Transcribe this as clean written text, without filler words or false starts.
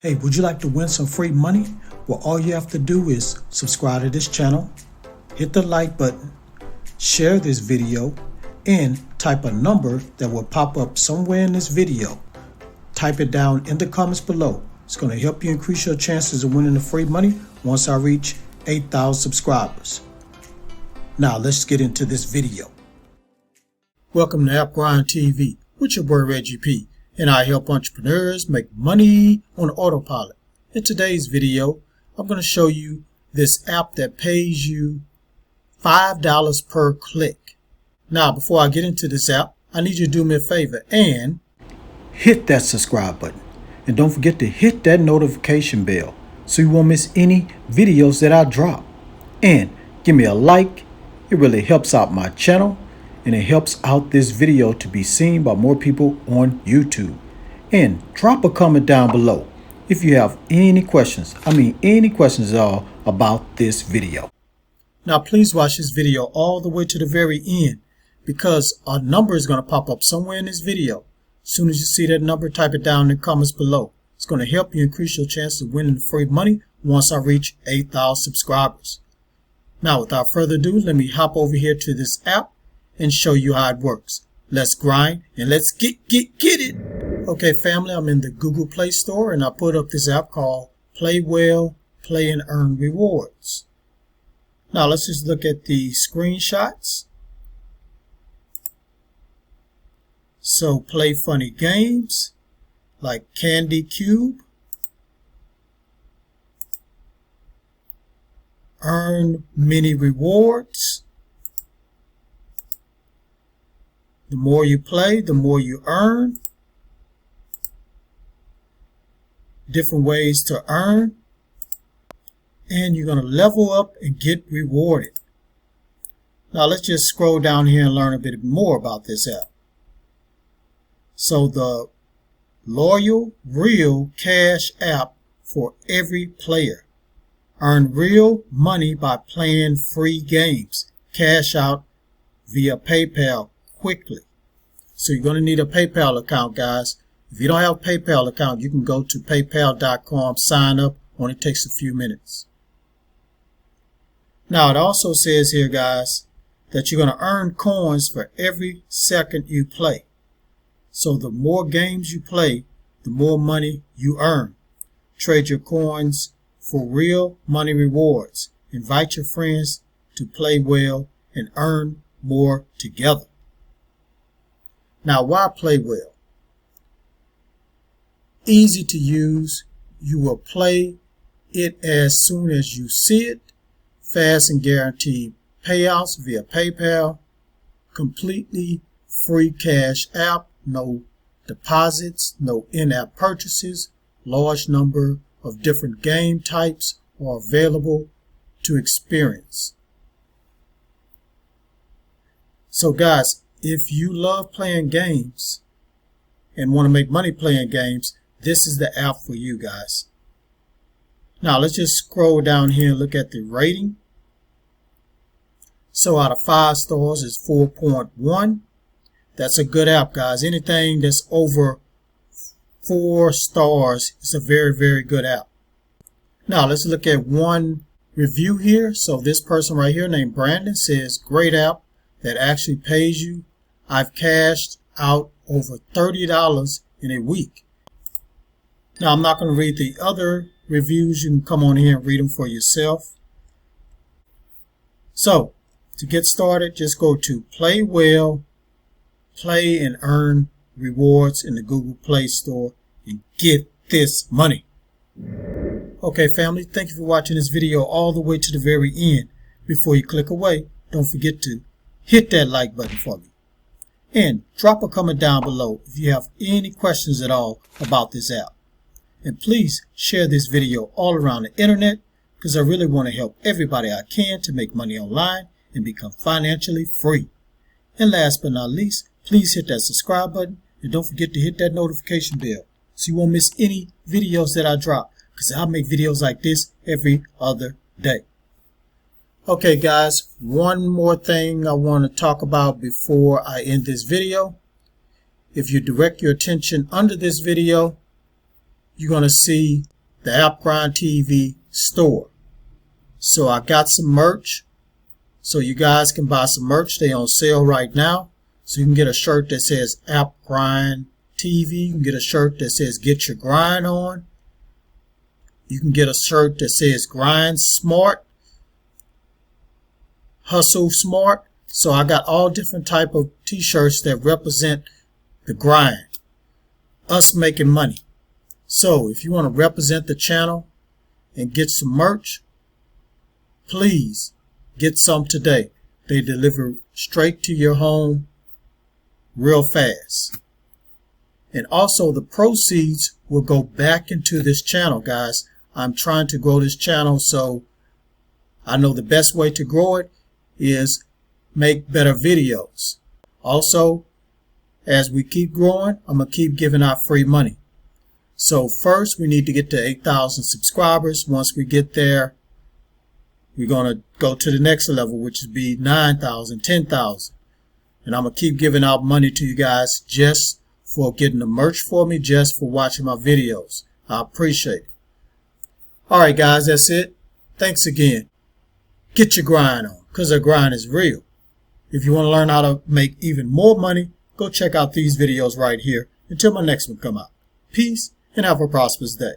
Hey, would you like to win some free money? Well, all you have to do is subscribe to this channel, hit the like button, share this video, and type a number that will pop up somewhere in this video. Type it down in the comments below. It's going to help you increase your chances of winning the free money once I reach 8,000 subscribers. Now let's get into this video. Welcome to App Grind TV with your boy Reggie P, and I help entrepreneurs make money on autopilot. In today's video, I'm going to show you this app that pays you $5 per click. Now, before I get into this app, I need you to do me a favor and hit that subscribe button. And don't forget to hit that notification bell so you won't miss any videos that I drop. And give me a like. It really helps out my channel and it helps out this video to be seen by more people on YouTube. And drop a comment down below if you have any questions. Any questions at all about this video. Now please watch this video all the way to the very end because a number is going to pop up somewhere in this video. As soon as you see that number, type it down in the comments below. It's going to help you increase your chance of winning free money once I reach 8,000 subscribers. Now without further ado, let me hop over here to this app and show you how it works. Let's grind and let's get it. Okay, family, I'm in the Google Play Store and I put up this app called Play Well, Play and Earn Rewards. Now let's just look at the screenshots. So play funny games like Candy Cube, earn many rewards. The more you play, the more you earn. Different ways to earn. And you're going to level up and get rewarded. Now let's just scroll down here and learn a bit more about this app. So the loyal, real cash app for every player. Earn real money by playing free games. Cash out via PayPal quickly. So you're going to need a PayPal account, guys. If you don't have a PayPal account, you can go to paypal.com, sign up. Only takes a few minutes. Now it also says here, guys, that you're going to earn coins for every second you play. So the more games you play, the more money you earn. Trade your coins for real money rewards. Invite your friends to play well and earn more together. Now, why play well? Easy to use. You will play it as soon as you see it. Fast and guaranteed payouts via PayPal. Completely free cash app. No deposits, no in-app purchases. Large number of different game types are available to experience. So guys, if you love playing games and want to make money playing games, this is the app for you guys. Now let's just scroll down here and look at the rating. So out of 5 stars is 4.1. That's a good app, guys. Anything that's over 4 stars is a very, very good app. Now let's look at one review here. So this person right here named Brandon says, great app that actually pays you. I've cashed out over $30 in a week. Now I'm not going to read the other reviews. You can come on here and read them for yourself. So to get started, just go to Play Well, Play and Earn Rewards in the Google Play Store and get this money. Okay, family, thank you for watching this video all the way to the very end. Before you click away, don't forget to hit that like button for me. And drop a comment down below if you have any questions at all about this app. And please share this video all around the internet because I really want to help everybody I can to make money online and become financially free. And last but not least, please hit that subscribe button and don't forget to hit that notification bell so you won't miss any videos that I drop because I make videos like this every other day. Okay guys, one more thing I want to talk about before I end this video. If you direct your attention under this video, you're going to see the App Grind TV store. So I got some merch. So you guys can buy some merch. They're on sale right now. So you can get a shirt that says App Grind TV. You can get a shirt that says Get Your Grind On. You can get a shirt that says Grind Smart, Hustle Smart. So I got all different type of t-shirts that represent the grind, us making money. So if you want to represent the channel and get some merch, please get some today. They deliver straight to your home real fast. And also the proceeds will go back into this channel, guys. I'm trying to grow this channel, so I know the best way to grow it is make better videos. Also, as we keep growing, I'm going to keep giving out free money. So first, we need to get to 8,000 subscribers. Once we get there, we're going to go to the next level, which would be 9,000, 10,000. And I'm going to keep giving out money to you guys just for getting the merch for me, just for watching my videos. I appreciate it. Alright guys, that's it. Thanks again. Get your grind on, because the grind is real. If you want to learn how to make even more money, go check out these videos right here until my next one come out. Peace and have a prosperous day.